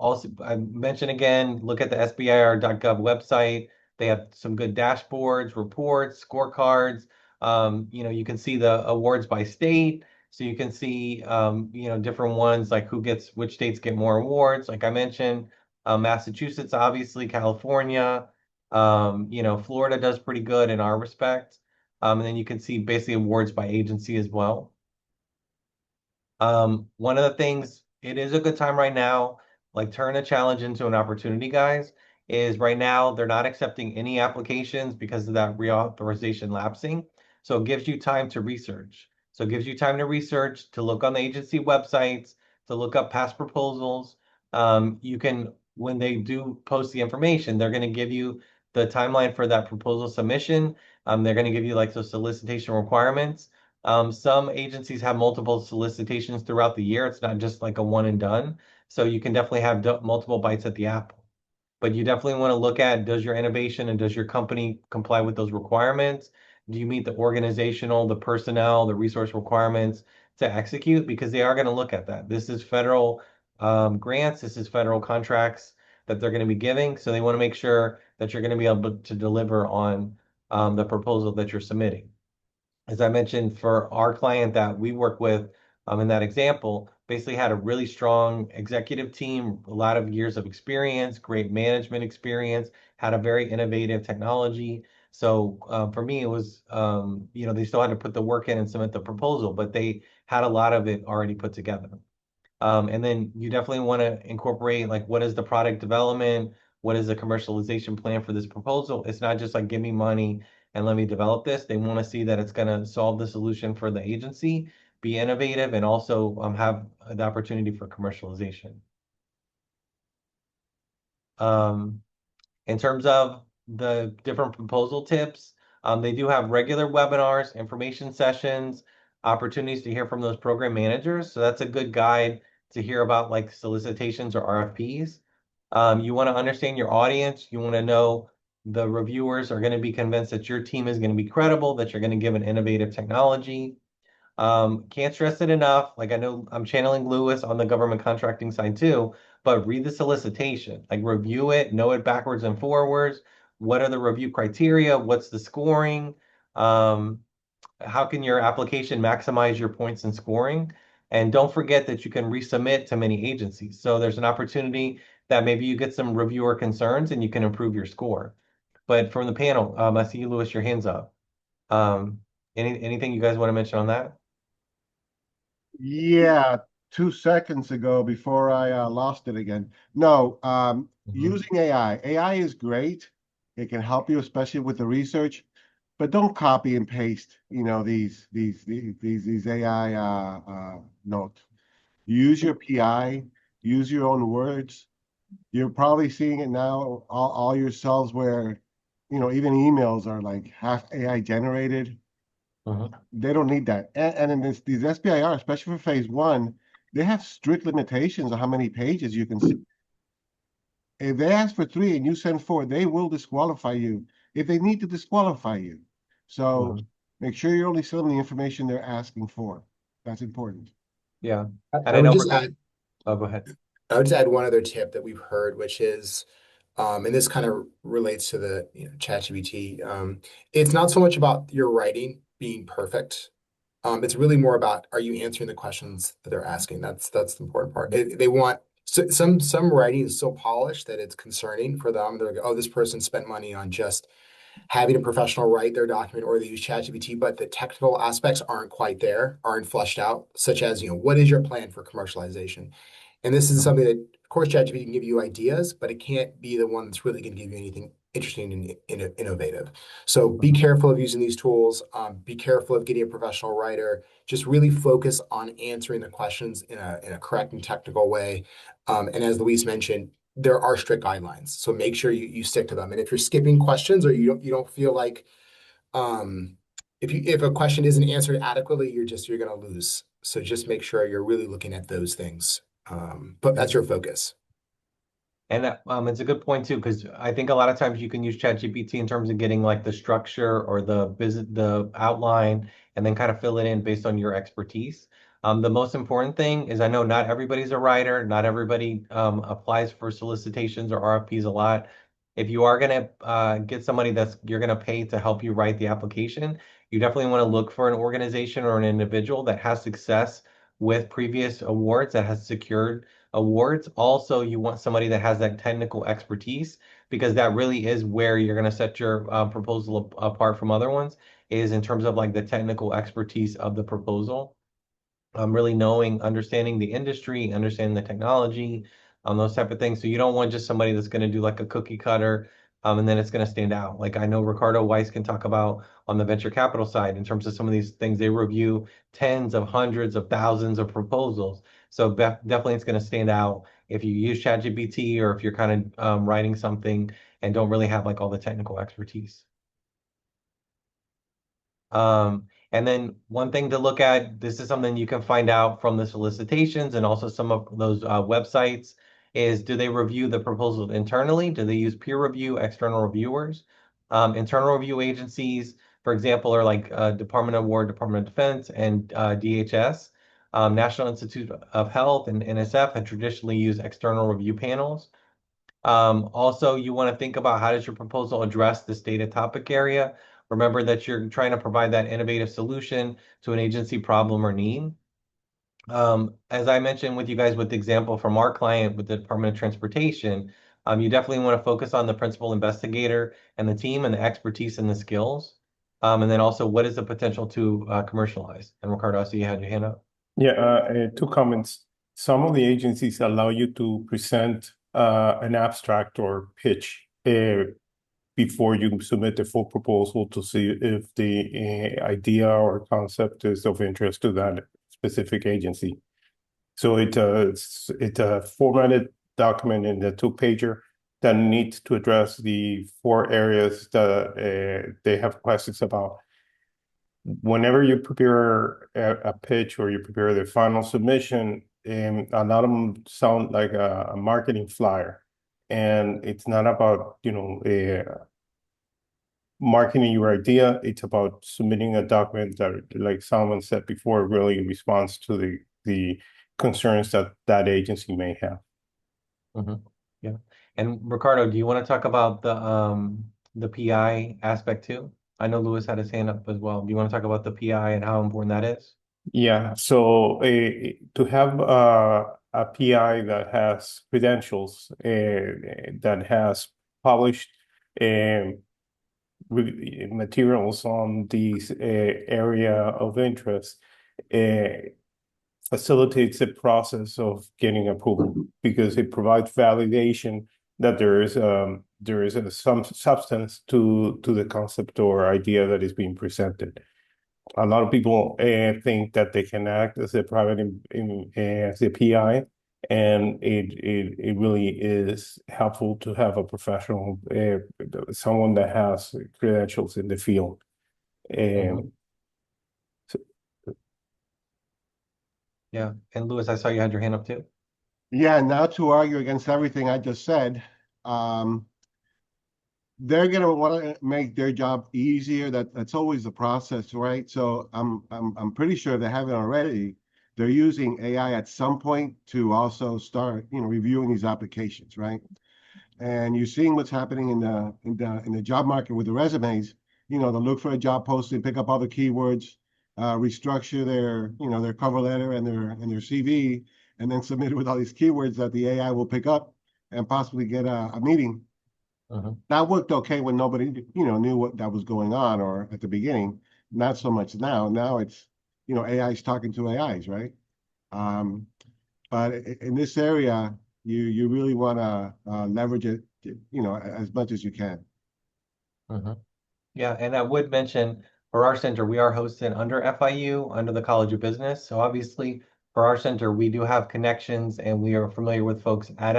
Also, I mentioned again, look at the SBIR.gov website. They have some good dashboards, reports, scorecards. You can see the awards by state. So you can see, different ones like which states get more awards. Like I mentioned, Massachusetts, obviously, California. Florida does pretty good in our respect. And then you can see basically awards by agency as well. One of the things, it is a good time right now, like turn a challenge into an opportunity, guys, is right now they're not accepting any applications because of that reauthorization lapsing. So it gives you time to research. So it gives you time to research, to look on the agency websites, to look up past proposals. When they do post the information, they're going to give you the timeline for that proposal submission. They're going to give you like those solicitation requirements. Some agencies have multiple solicitations throughout the year. It's not just like a one and done. So you can definitely have multiple bites at the apple. But you definitely want to look at, does your innovation and does your company comply with those requirements? Do you meet the organizational, the personnel, the resource requirements to execute? Because they are going to look at that. This is federal grants, this is federal contracts that they're going to be giving. So they want to make sure that you're going to be able to deliver on the proposal that you're submitting. As I mentioned, for our client that we work with in that example, basically had a really strong executive team, a lot of years of experience, great management experience, had a very innovative technology. So for me, it was, they still had to put the work in and submit the proposal, but they had a lot of it already put together. And then you definitely want to incorporate like what is the product development, what is the commercialization plan for this proposal. It's not just like give me money and let me develop this. They want to see that it's going to solve the solution for the agency, be innovative, and also have the opportunity for commercialization. Um, in terms of the different proposal tips, they do have regular webinars, information sessions, opportunities to hear from those program managers. So that's a good guide to hear about like solicitations or RFPs. You want to understand your audience. You want to know the reviewers are going to be convinced that your team is going to be credible, that you're going to give an innovative technology. Can't stress it enough. Like I know I'm channeling Lewis on the government contracting side too, but read the solicitation, like review it, know it backwards and forwards. What are the review criteria? What's the scoring? Um, how can your application maximize your points and scoring? And don't forget that you can resubmit to many agencies. So there's an opportunity that maybe you get some reviewer concerns and you can improve your score. But from the panel, I see you, Lewis, your hands up. Um, anything you guys want to mention on that? Yeah, 2 seconds ago before I lost it again. No, using AI. AI is great. It can help you, especially with the research, but don't copy and paste, these AI notes. Use your PI, use your own words. You're probably seeing it now all yourselves where, even emails are like half AI generated. Mhm. They don't need that. And in these SBIR, especially for phase one, they have strict limitations on how many pages you can see. If they ask for 3 and you send 4, they will disqualify you if they need to disqualify you. So Mhm. make sure you're only sending the information they're asking for. That's important. Yeah. And I I would know just for, add, oh, go ahead. I would just add one other tip that we've heard, which is, and this kind of relates to the ChatGPT. It's not so much about your writing being perfect. It's really more about, are you answering the questions that they're asking? That's the important part. They want some writing is so polished that it's concerning for them. They're like, oh, this person spent money on just having a professional write their document, or they use ChatGPT, but the technical aspects aren't quite there, aren't fleshed out, such as, what is your plan for commercialization? And this is something that, of course, ChatGPT can give you ideas, but it can't be the one that's really going to give you anything interesting and innovative. So be careful of using these tools. Be careful of getting a professional writer. Just really focus on answering the questions in a correct and technical way. And as Luis mentioned, there are strict guidelines, so make sure you stick to them. And if you're skipping questions, or you don't feel like if a question isn't answered adequately, you're going to lose. So just make sure you're really looking at those things. But that's your focus. And it's a good point too, because I think a lot of times you can use ChatGPT in terms of getting like the structure or the outline, and then kind of fill it in based on your expertise. The most important thing is, I know not everybody's a writer, not everybody applies for solicitations or RFPs a lot. If you are gonna get somebody you're gonna pay to help you write the application, you definitely want to look for an organization or an individual that has success with previous awards, that has secured awards. Also, you want somebody that has that technical expertise, because that really is where you're going to set your proposal apart from other ones, is in terms of like the technical expertise of the proposal. Really understanding the industry, understanding the technology, those type of things. So you don't want just somebody that's going to do like a cookie cutter, and then it's going to stand out. Like I know Ricardo Weiss can talk about on the venture capital side in terms of some of these things. They review tens of hundreds of thousands of proposals. So definitely it's going to stand out if you use ChatGPT, or if you're kind of writing something and don't really have like all the technical expertise. And then one thing to look at, this is something you can find out from the solicitations and also some of those websites, is do they review the proposal internally? Do they use peer review, external reviewers? Internal review agencies, for example, are like Department of War, Department of Defense, and DHS. National Institute of Health and NSF have traditionally used external review panels. Also, you want to think about, how does your proposal address this data topic area? Remember that you're trying to provide that innovative solution to an agency problem or need. As I mentioned with you guys with the example from our client with the Department of Transportation, you definitely want to focus on the principal investigator and the team and the expertise and the skills. And then also, what is the potential to commercialize? And Ricardo, I see you had your hand up. Yeah, two comments. Some of the agencies allow you to present an abstract or pitch before you submit the full proposal, to see if the idea or concept is of interest to that specific agency. So it's a formatted document in the 2-pager that needs to address the 4 areas that they have questions about. Whenever you prepare a pitch, or you prepare the final submission, a lot of them sound like a marketing flyer, and it's not about marketing your idea. It's about submitting a document that, like Salman said before, really responds to the concerns that agency may have. Yeah. And Ricardo, do you want to talk about the PI aspect too? I know Lewis had his hand up as well. Do you want to talk about the PI and how important that is? Yeah, so to have a PI that has credentials, that has published materials on these area of interest, facilitates the process of getting approval, because it provides validation that there is some substance to the concept or idea that is being presented. A lot of people think that they can act as a private as a PI, and it really is helpful to have a professional, someone that has credentials in the field. Yeah. And Lewis, I saw you had your hand up too. Yeah, not to argue against everything I just said, they're gonna want to make their job easier. That's always the process, right? So I'm pretty sure they haven't already. They're using AI at some point to also start, reviewing these applications, right? And you're seeing what's happening in the job market with the resumes. they'll look for a job posting, pick up all the keywords, restructure their cover letter and their CV, and then submit it with all these keywords that the AI will pick up and possibly get a meeting. That worked okay when nobody, knew what that was going on or at the beginning. Not so much now. Now it's, AI's talking to AIs, right? But in this area, you really want to leverage it, as much as you can. Yeah, and I would mention for our center, we are hosted under FIU, under the College of Business. So obviously, for our center, we do have connections, and we are familiar with folks at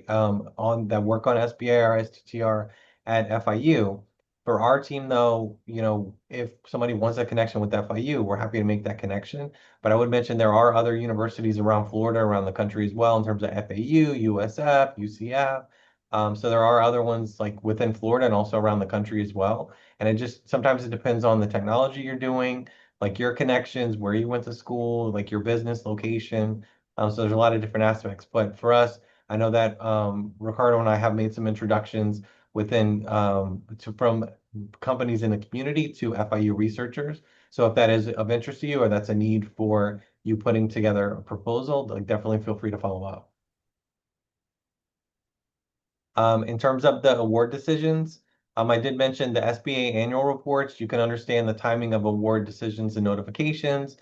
on that work on SBIR, STTR at FIU. For our team, though, if somebody wants a connection with FIU, we're happy to make that connection. But I would mention there are other universities around Florida, around the country as well, in terms of FAU, USF, UCF. So there are other ones like within Florida and also around the country as well. And it just sometimes it depends on the technology you're doing, like your connections, where you went to school, like your business location. So there's a lot of different aspects. But for us, I know that Ricardo and I have made some introductions within from companies in the community to FIU researchers. So if that is of interest to you or that's a need for you putting together a proposal, like definitely feel free to follow up. In terms of the award decisions, I did mention the SBA annual reports. You can understand the timing of award decisions and notifications.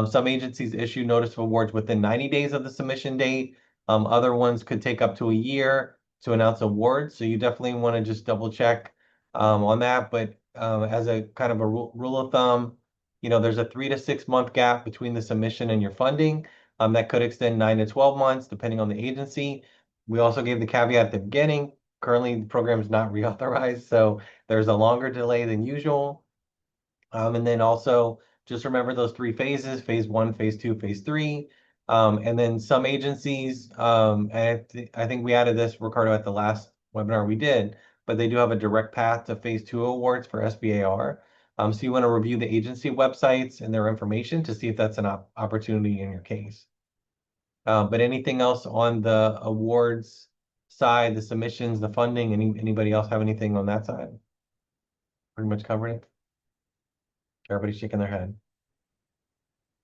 Some agencies issue notice of awards within 90 days of the submission date. Other ones could take up to a year to announce awards. So you definitely want to just double check on that. But as a kind of a rule of thumb, there's a 3 to 6 month gap between the submission and your funding. That could extend 9 to 12 months, depending on the agency. We also gave the caveat at the beginning. Currently, the program is not reauthorized, so there's a longer delay than usual. And then also just remember those 3 phases: phase 1, phase 2, phase 3. And then some agencies, and I think we added this, Ricardo, at the last webinar we did, but they do have a direct path to phase 2 awards for SBAR. So you want to review the agency websites and their information to see if that's an opportunity in your case. But anything else on the awards side, the submissions, the funding, anybody else have anything on that side? Pretty much covered it. Everybody's shaking their head.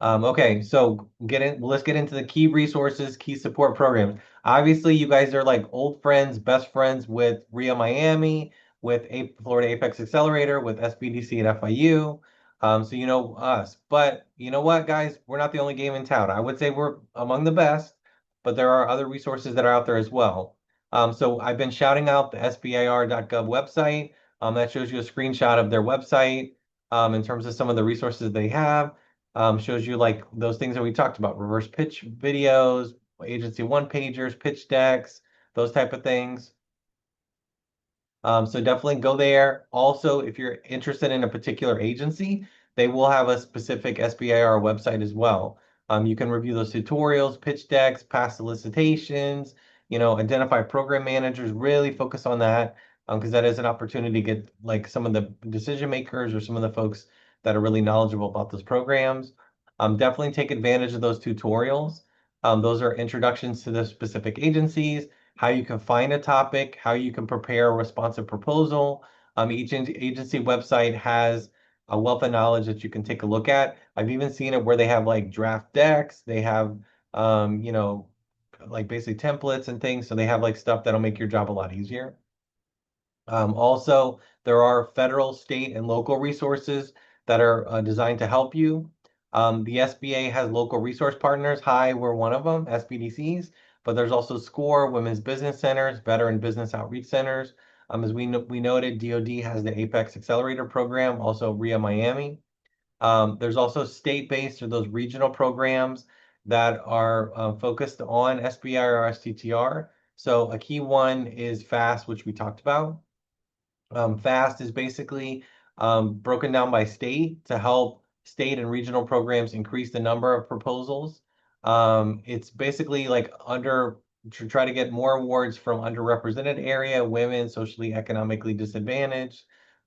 Okay, so let's get into the key resources, key support programs. Obviously, you guys are like old friends, best friends with RIA Miami, with Florida Apex Accelerator, with SBDC at FIU. So you know us. But you know what, guys? We're not the only game in town. I would say we're among the best, but there are other resources that are out there as well. So I've been shouting out the SBIR.gov website. That shows you a screenshot of their website in terms of some of the resources they have. Shows you like those things that we talked about: reverse pitch videos, agency one-pagers, pitch decks, those type of things. So definitely go there. Also, if you're interested in a particular agency, they will have a specific SBIR website as well. You can review those tutorials, pitch decks, past solicitations, identify program managers, really focus on that because that is an opportunity to get like some of the decision makers or some of the folks that are really knowledgeable about those programs. Definitely take advantage of those tutorials. Those are introductions to the specific agencies, how you can find a topic, how you can prepare a responsive proposal. Each agency website has a wealth of knowledge that you can take a look at. I've even seen it where they have like draft decks, they have, like basically templates and things. So they have like stuff that'll make your job a lot easier. Also, there are federal, state, and local resources that are designed to help you. The SBA has local resource partners. Hi, we're one of them, SBDCs, but there's also SCORE, Women's Business Centers, Veteran Business Outreach Centers. As we noted, DoD has the Apex Accelerator program, also RIA Miami. There's also state-based or those regional programs that are focused on SBIR or STTR. So a key one is FAST, which we talked about. FAST is basically broken down by state to help state and regional programs increase the number of proposals. It's basically like to try to get more awards from underrepresented area, women, socially, economically disadvantaged.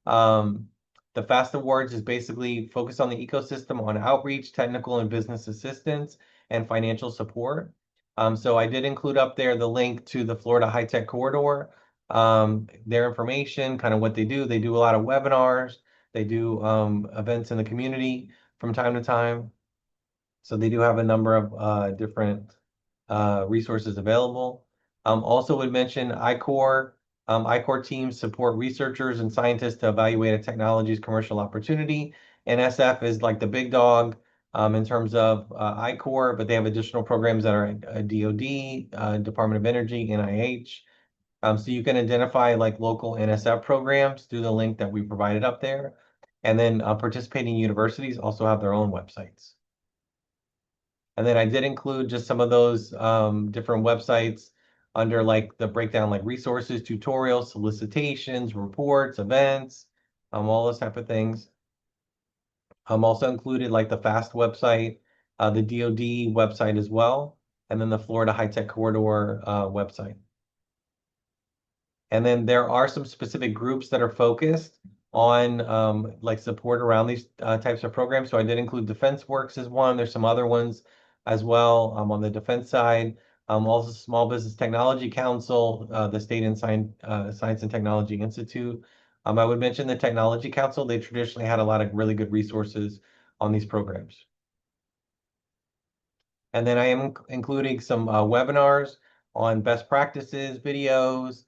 The FAST Awards is basically focused on the ecosystem on outreach, technical and business assistance, and financial support. So I did include up there the link to the Florida High Tech Corridor, their information, kind of what they do. They do a lot of webinars. They do events in the community from time to time. So they do have a number of different resources available. Also would mention I-Core. I-Core teams support researchers and scientists to evaluate a technology's commercial opportunity. NSF is like the big dog in terms of I-Core, but they have additional programs that are DoD, Department of Energy, NIH. So you can identify like local NSF programs through the link that we provided up there. And then participating universities also have their own websites. And then I did include just some of those different websites under like the breakdown, like resources, tutorials, solicitations, reports, events, all those type of things. Also included like the FAST website, the DoD website as well, and then the Florida High Tech Corridor website. And then there are some specific groups that are focused on like support around these types of programs. So I did include Defense Works as one. There's some other ones as well on the defense side. Also Small Business Technology Council, the State and Science and Technology Institute. I would mention the Technology Council. They traditionally had a lot of really good resources on these programs. And then I am including some webinars on best practices, videos,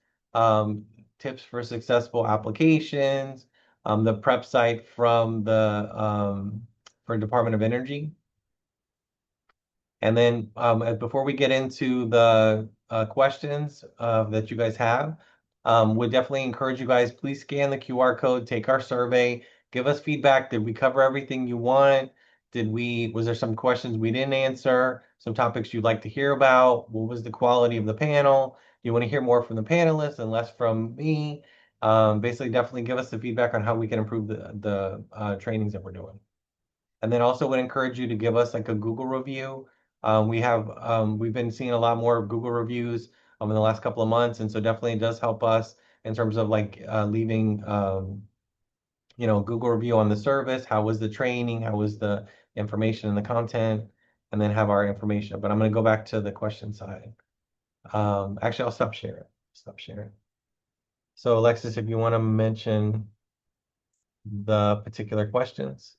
tips for successful applications, the prep site from the for Department of Energy. And then before we get into the questions that you guys have, would definitely encourage you guys, please scan the QR code, take our survey, give us feedback. Did we cover everything you want? Was there some questions we didn't answer? Some topics you'd like to hear about? What was the quality of the panel? Do you want to hear more from the panelists and less from me? Basically, definitely give us the feedback on how we can improve the trainings that we're doing. And then also would encourage you to give us like a Google review. We've been seeing a lot more Google reviews in the last couple of months, and so definitely it does help us in terms of like leaving Google review on the service. How was the training? How was the information and the content? And then have our information. But I'm going to go back to the question side. Actually, I'll stop sharing. Stop sharing. So Alexis, if you want to mention the particular questions.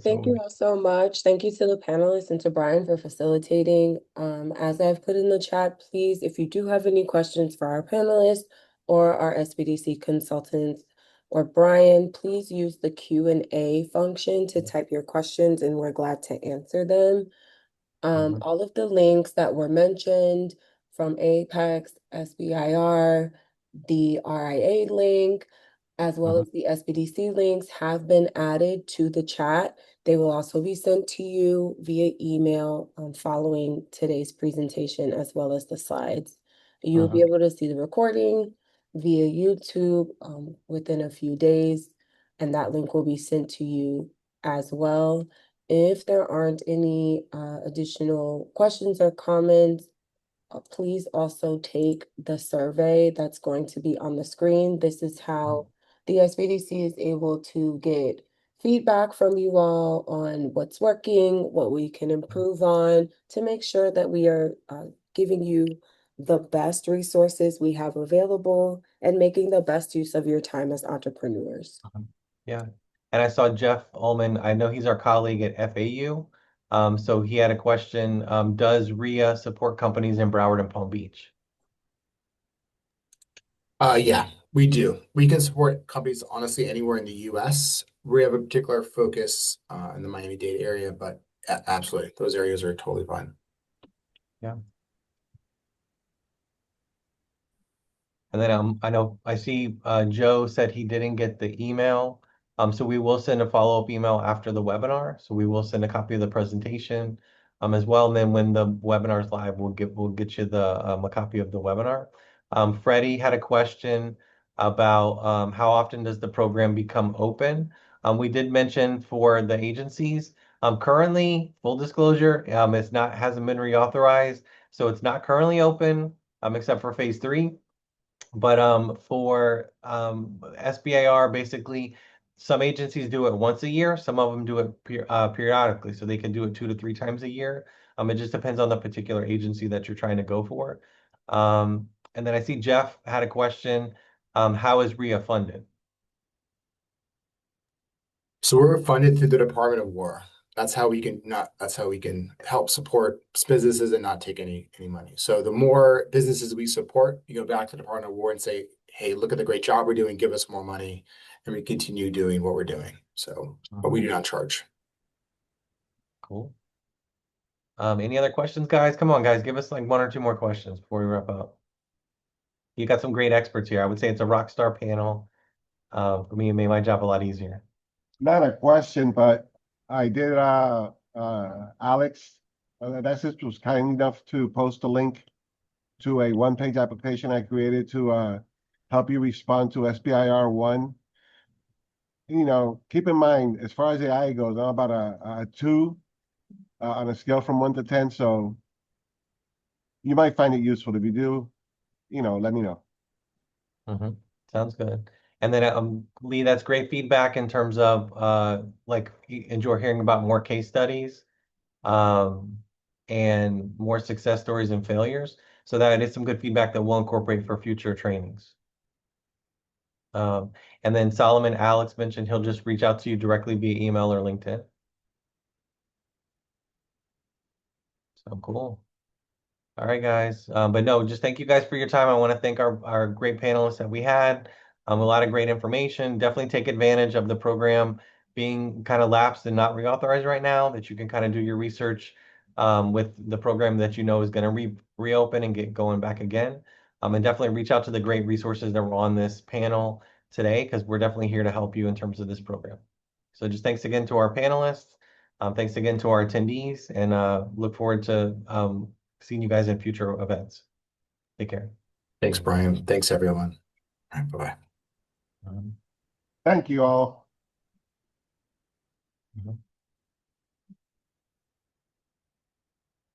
Thank you all so much. Thank you to the panelists and to Brian for facilitating. As I've put in the chat, please, if you do have any questions for our panelists or our SBDC consultants or Brian, please use the Q&A function to type your questions and we're glad to answer them. All of the links that were mentioned from Apex, SBIR, the RIA link, as well as the SBDC links have been added to the chat. They will also be sent to you via email following today's presentation, as well as the slides. You'll be able to see the recording via YouTube within a few days, and that link will be sent to you as well. If there aren't any additional questions or comments, please also take the survey that's going to be on the screen. This is how the SBDC is able to get feedback from you all on what's working, what we can improve on to make sure that we are giving you the best resources we have available and making the best use of your time as entrepreneurs. Yeah. And I saw Jeff Ullman. I know he's our colleague at FAU. So he had a question. Does RIA support companies in Broward and Palm Beach? Yeah, we do. We can support companies honestly anywhere in the US. We have a particular focus in the Miami-Dade area, but absolutely, those areas are totally fine. Yeah. And then I know I see Joe said he didn't get the email. So we will send a follow-up email after the webinar. So we will send a copy of the presentation as well. And then when the webinar is live, we'll get you a copy of the webinar. Freddie had a question about how often does the program become open? We did mention for the agencies. Currently, full disclosure, hasn't been reauthorized, so it's not currently open except for phase 3. But for SBIR, basically, some agencies do it once a year. Some of them do it periodically, so they can do it 2 to 3 times a year. It just depends on the particular agency that you're trying to go for. And then I see Jeff had a question. How is RIA funded? So we're funded through the Department of War. That's how we can help support businesses and not take any money. So the more businesses we support, you go back to the Department of War and say, hey, look at the great job we're doing, give us more money, and we continue doing what we're doing. So, but we do not charge. Cool. Any other questions, guys? Come on, guys, give us like one or two more questions before we wrap up. You got some great experts here. I would say it's a rock star panel. For me, it made my job a lot easier. Not a question, but I did, Alex, that sister was kind enough to post a link to a one-page application I created to help you respond to SBIR 1. You know, keep in mind, as far as AI goes, I'm about a 2 on a scale from 1 to 10, so you might find it useful. If you do, you know, let me know. Sounds good. And then Lee, that's great feedback in terms of like enjoy hearing about more case studies and more success stories and failures. So that is some good feedback that we'll incorporate for future trainings. And then Solomon, Alex mentioned he'll just reach out to you directly via email or LinkedIn. So cool. All right, guys. But no, just thank you guys for your time. I want to thank our great panelists that we had. A lot of great information. Definitely take advantage of the program being kind of lapsed and not reauthorized right now, that you can kind of do your research with the program that you know is going to reopen and get going back again. And definitely reach out to the great resources that were on this panel today, because we're definitely here to help you in terms of this program. So just thanks again to our panelists. Thanks again to our attendees, and look forward to seeing you guys in future events. Take care. Thanks, Brian. Thanks, everyone. All right, bye-bye. Thank you all. Mhm.